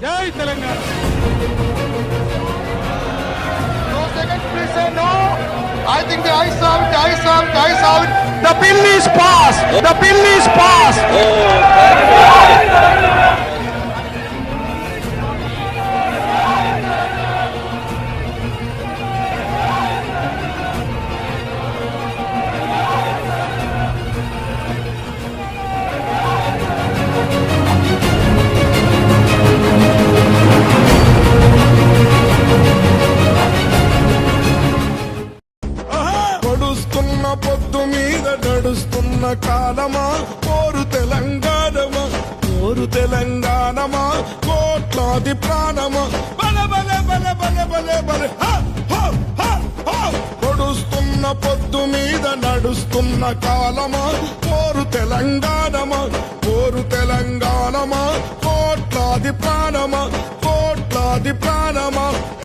జై Telangana. No second, please say no. I think the ayes have it, ayes have it, ayes have it. The bill is passed. The bill is passed. పొడుస్తున్న పొద్దు మీద నడుస్తున్న కాలమా కోరు తెలంగాణమా కోరు తెలంగాణమా కోట్లాది ప్రాణమా బల బల బల బల బల బల హ, హ, హ, హ. పొడుస్తున్న పొద్దు మీద నడుస్తున్న కాలమా కోరు తెలంగాణమా కోరు తెలంగాణమా కోట్లాది ప్రాణమా కోట్లాది ప్రాణమా